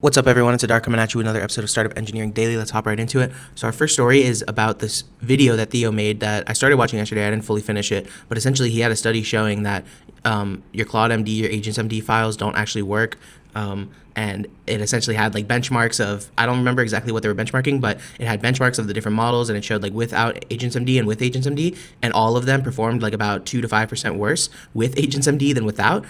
What's up, everyone? It's Adar coming at you with another episode of Startup Engineering Daily. Let's hop right into it. So our first story is about this video that Theo made that I started watching yesterday. I didn't fully finish it, but essentially he had a study showing that your Claude.md, your AGENTS.md files don't actually work. And it essentially had like benchmarks of, I don't remember exactly what they were benchmarking, but it had benchmarks of the different models, and it showed like without AGENTS.md and with AGENTS.md, and all of them performed like about 2 to 5% worse with AGENTS.md than without,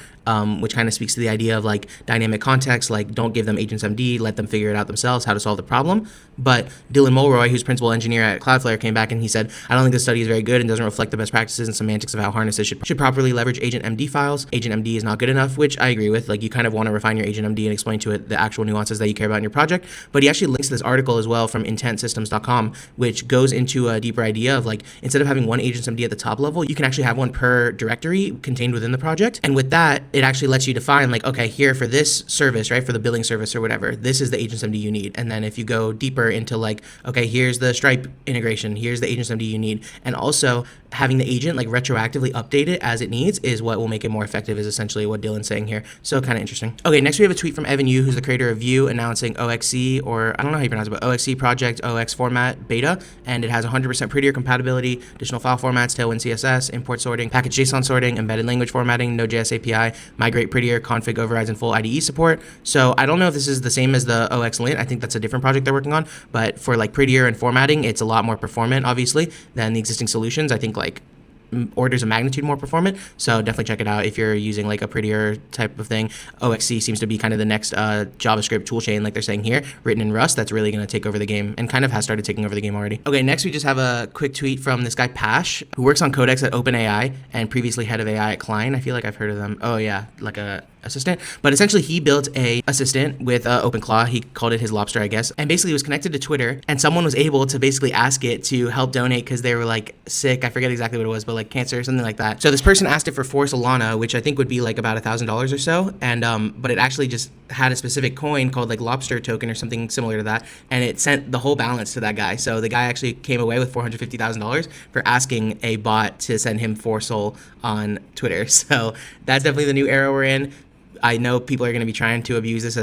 which kind of speaks to the idea of like dynamic context, like don't give them AGENTS.md, let them figure it out themselves, how to solve the problem. But Dylan Mulroy, who's principal engineer at Cloudflare, came back and he said, I don't think this study is very good and doesn't reflect the best practices and semantics of how harnesses should properly leverage AGENT.md files. AGENT.md is not good enough, which I agree with. Like you kind of want to refine your AGENT.md and explain to it the actual nuances that you care about in your project. But he actually links to this article as well from intentsystems.com, which goes into a deeper idea of like, instead of having one AGENTS.md at the top level, you can actually have one per directory contained within the project. And with that, it actually lets you define like, okay, here for this service, right, for the billing service or whatever, this is the AGENTS.md you need. And then if you go deeper into like, okay, here's the Stripe integration, here's the AGENTS.md you need. And also having the agent like retroactively update it as it needs is what will make it more effective, is essentially what Dylan's saying here. So kind of interesting. Okay, next we have a tweet from Evan Yu, who's the creator of Vue, announcing OXC, or I don't know how you pronounce it, but OXC project OX format beta, and it has 100% prettier compatibility, additional file formats, Tailwind CSS, import sorting, package JSON sorting, embedded language formatting, Node.js API, migrate prettier, config overrides, and full IDE support. So I don't know if this is the same as the OX lint. I think that's a different project they're working on, but for like prettier and formatting, it's a lot more performant, obviously, than the existing solutions. I think like orders of magnitude more performant, so definitely check it out if you're using like a prettier type of thing. OXC seems to be kind of the next JavaScript toolchain, like they're saying here, written in Rust, that's really going to take over the game, and kind of has started taking over the game already. Okay, next we just have a quick tweet from this guy Pash, who works on Codex at OpenAI and previously head of AI at Klein. I feel like I've heard of them. Oh yeah, like a assistant, but essentially he built a assistant with OpenClaw. He called it his lobster, I guess, and basically was connected to Twitter, and someone was able to basically ask it to help donate because they were like sick. I forget exactly what it was, but like cancer or something like that. So this person asked it for 4 Solana, which I think would be like about $1,000 or so, and but it actually just had a specific coin called like lobster token or something similar to that, and it sent the whole balance to that guy. So the guy actually came away with $450,000 for asking a bot to send him 4 Sol on Twitter. So that's definitely the new era we're in. I know people are going to be trying to abuse this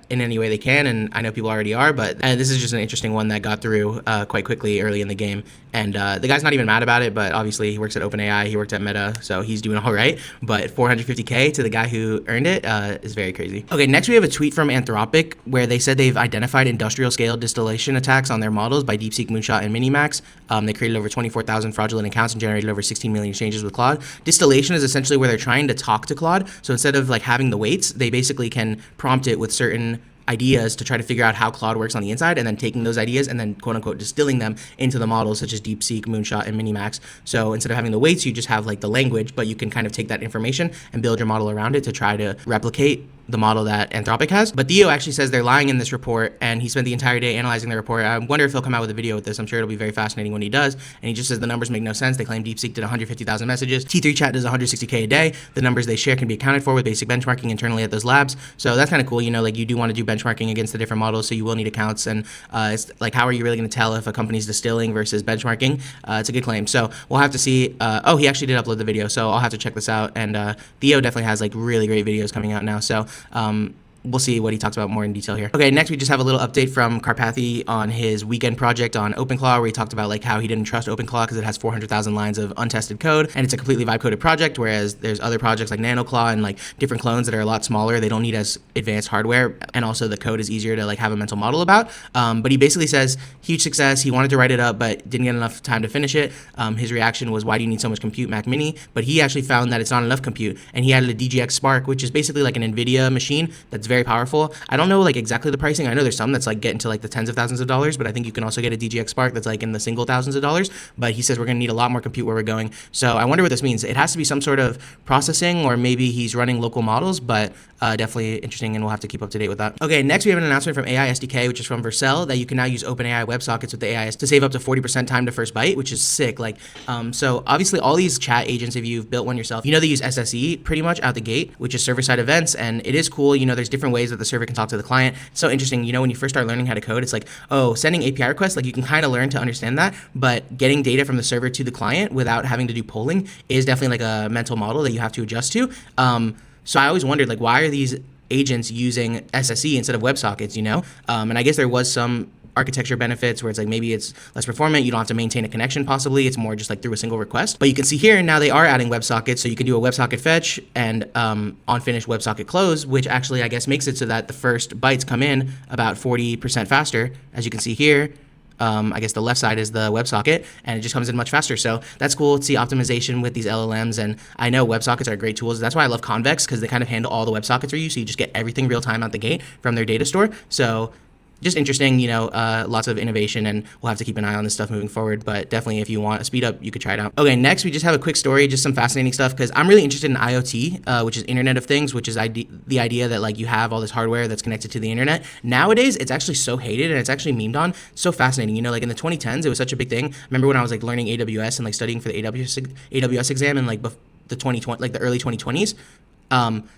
in any way they can, and I know people already are, but this is just an interesting one that got through quite quickly early in the game, and the guy's not even mad about it, but obviously he works at OpenAI, he worked at Meta, so he's doing all right, but $450K to the guy who earned it is very crazy. Okay, next we have a tweet from Anthropic where they said they've identified industrial scale distillation attacks on their models by DeepSeek, Moonshot, and Minimax. They created over 24,000 fraudulent accounts and generated over 16 million exchanges with Claude. Distillation is essentially where they're trying to talk to Claude, so instead of like having the weights, they basically can prompt it with certain ideas to try to figure out how Claude works on the inside, and then taking those ideas and then quote unquote distilling them into the models such as DeepSeek, Moonshot, and Minimax. So instead of having the weights, you just have like the language, but you can kind of take that information and build your model around it to try to replicate the model that Anthropic has. But Theo actually says they're lying in this report, and he spent the entire day analyzing the report. I wonder if he'll come out with a video with this. I'm sure it'll be very fascinating when he does. And he just says the numbers make no sense. They claim DeepSeek did 150,000 messages. T3 Chat does 160K a day. The numbers they share can be accounted for with basic benchmarking internally at those labs. So that's kind of cool. You know, like you do want to do benchmarking against the different models, so you will need accounts. And it's like, how are you really going to tell if a company's distilling versus benchmarking? It's a good claim. So we'll have to see. Oh, he actually did upload the video, so I'll have to check this out. And Theo definitely has like really great videos coming out now. So we'll see what he talks about more in detail here. Okay, next we just have a little update from Karpathy on his weekend project on OpenClaw, where he talked about like how he didn't trust OpenClaw because it has 400,000 lines of untested code, and it's a completely vibe coded project, whereas there's other projects like NanoClaw and like different clones that are a lot smaller. They don't need as advanced hardware, and also the code is easier to like have a mental model about. But he basically says huge success. He wanted to write it up, but didn't get enough time to finish it. His reaction was, why do you need so much compute, Mac Mini? But he actually found that it's not enough compute, and he added a DGX Spark, which is basically like an NVIDIA machine that's very powerful. I don't know like exactly the pricing. I know there's some that's like get into like the tens of thousands of dollars, but I think you can also get a DGX Spark that's like in the single thousands of dollars. But he says we're going to need a lot more compute where we're going. So I wonder what this means. It has to be some sort of processing, or maybe he's running local models, but definitely interesting, and we'll have to keep up to date with that. Okay, next we have an announcement from AI SDK, which is from Vercel, that you can now use OpenAI WebSockets with the AIS to save up to 40% time to first byte, which is sick. Like, so obviously all these chat agents, if you've built one yourself, you know they use SSE pretty much out the gate, which is server-side events, and it is cool. You know, there's different ways that the server can talk to the client. It's so interesting. You know, when you first start learning how to code, it's like, oh, sending API requests, like you can kind of learn to understand that, but getting data from the server to the client without having to do polling is definitely like a mental model that you have to adjust to. So I always wondered, like, why are these agents using SSE instead of WebSockets, and I guess there was some architecture benefits where it's like maybe it's less performant, you don't have to maintain a connection possibly, it's more just like through a single request. But you can see here now they are adding WebSockets, so you can do a WebSocket fetch and on finish WebSocket close, which actually I guess makes it so that the first bytes come in about 40% faster. As you can see here, I guess the left side is the WebSocket, and it just comes in much faster. So that's cool to see optimization with these LLMs, and I know WebSockets are great tools. That's why I love Convex, because they kind of handle all the WebSockets for you, so you just get everything real time out the gate from their data store. So just interesting, lots of innovation, and we'll have to keep an eye on this stuff moving forward. But definitely, if you want a speed up, you could try it out. Okay, next we just have a quick story, just some fascinating stuff, because I'm really interested in IoT, which is Internet of Things, which is the idea that like you have all this hardware that's connected to the internet. Nowadays, it's actually so hated and it's actually memed on. So fascinating, like in the 2010s, it was such a big thing. I remember when I was like learning AWS and like studying for the AWS exam in like the 2020, like the early 2020s.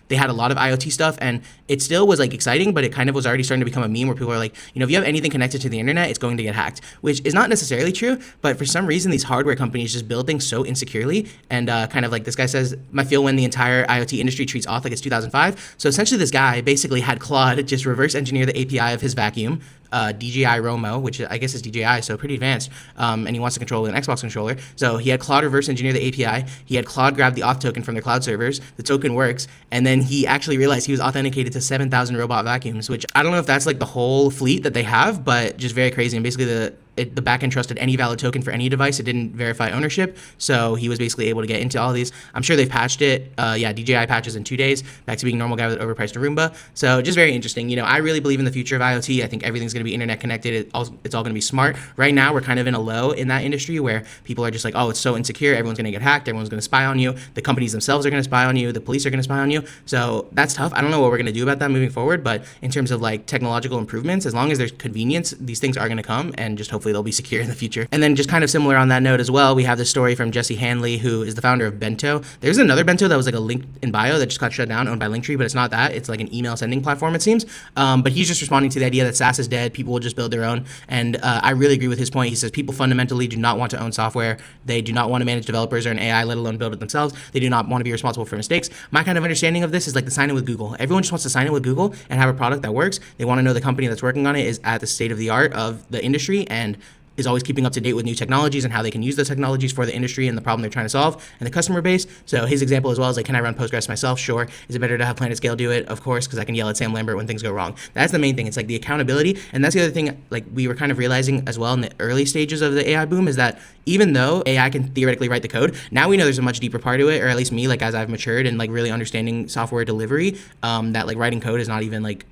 They had a lot of IoT stuff, and it still was like exciting, but it kind of was already starting to become a meme where people are like, if you have anything connected to the internet, it's going to get hacked, which is not necessarily true. But for some reason, these hardware companies just build things so insecurely, and kind of like this guy says, I feel when the entire IoT industry treats auth like it's 2005. So essentially, this guy basically had Claude just reverse engineer the API of his vacuum, DJI Romo, which I guess is DJI, so pretty advanced, and he wants to control an Xbox controller. So he had Claude reverse engineer the API, he had Claude grab the auth token from their cloud servers, the token works, and then he actually realized he was authenticated to 7,000 robot vacuums, which I don't know if that's like the whole fleet that they have, but just very crazy. And basically the backend trusted any valid token for any device. It didn't verify ownership, so he was basically able to get into all of these. I'm sure they've patched it. DJI patches in 2 days, back to being a normal guy with an overpriced Roomba. So just very interesting. I really believe in the future of IoT. I think everything's going to be internet connected. It's all going to be smart. Right now, we're kind of in a low in that industry where people are just like, oh, it's so insecure. Everyone's going to get hacked. Everyone's going to spy on you. The companies themselves are going to spy on you. The police are going to spy on you. So that's tough. I don't know what we're going to do about that moving forward, but in terms of like technological improvements, as long as there's convenience, these things are going to come, and just hopefully they'll be secure in the future. And then just kind of similar on that note as well, we have this story from Jesse Hanley, who is the founder of Bento. There's another Bento that was like a link in bio that just got shut down, owned by Linktree, but it's not that. It's like an email sending platform, it seems. But he's just responding to the idea that SaaS is dead. People will just build their own. And I really agree with his point. He says people fundamentally do not want to own software. They do not want to manage developers or an AI, let alone build it themselves. They do not want to be responsible for mistakes. My kind of understanding of this is like the sign in with Google. Everyone just wants to sign in with Google and have a product that works. They want to know the company that's working on it is at the state of the art of the industry and is always keeping up to date with new technologies and how they can use those technologies for the industry and the problem they're trying to solve and the customer base. So his example as well is like, can I run Postgres myself? Sure. Is it better to have PlanetScale do it? Of course, because I can yell at Sam Lambert when things go wrong. That's the main thing. It's like the accountability. And that's the other thing like we were kind of realizing as well in the early stages of the AI boom is that even though AI can theoretically write the code, now we know there's a much deeper part to it, or at least me, like as I've matured and like really understanding software delivery, that like writing code is not even like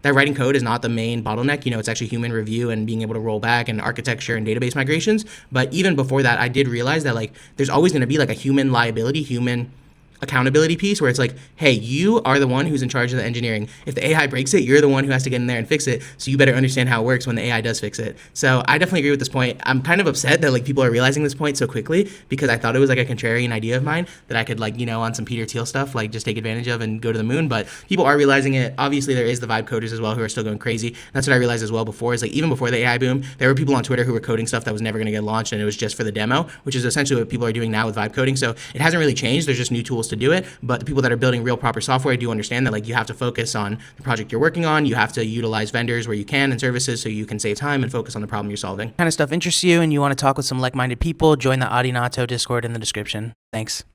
that writing code is not the main bottleneck. It's actually human review and being able to roll back and architecture and database migrations. But even before that, I did realize that like there's always going to be like a human liability, human accountability piece where it's like, hey, you are the one who's in charge of the engineering. If the AI breaks it, you're the one who has to get in there and fix it. So you better understand how it works when the AI does fix it. So I definitely agree with this point. I'm kind of upset that like people are realizing this point so quickly because I thought it was like a contrarian idea of mine that I could like, on some Peter Thiel stuff, like just take advantage of and go to the moon. But people are realizing it. Obviously there is the vibe coders as well who are still going crazy. That's what I realized as well before is like even before the AI boom, there were people on Twitter who were coding stuff that was never going to get launched and it was just for the demo, which is essentially what people are doing now with vibe coding. So it hasn't really changed. There's just new tools to do it. But the people that are building real proper software do understand that like you have to focus on the project you're working on. You have to utilize vendors where you can and services so you can save time and focus on the problem you're solving. Kind of stuff interests you and you want to talk with some like-minded people, join the Audinato Discord in the description. Thanks.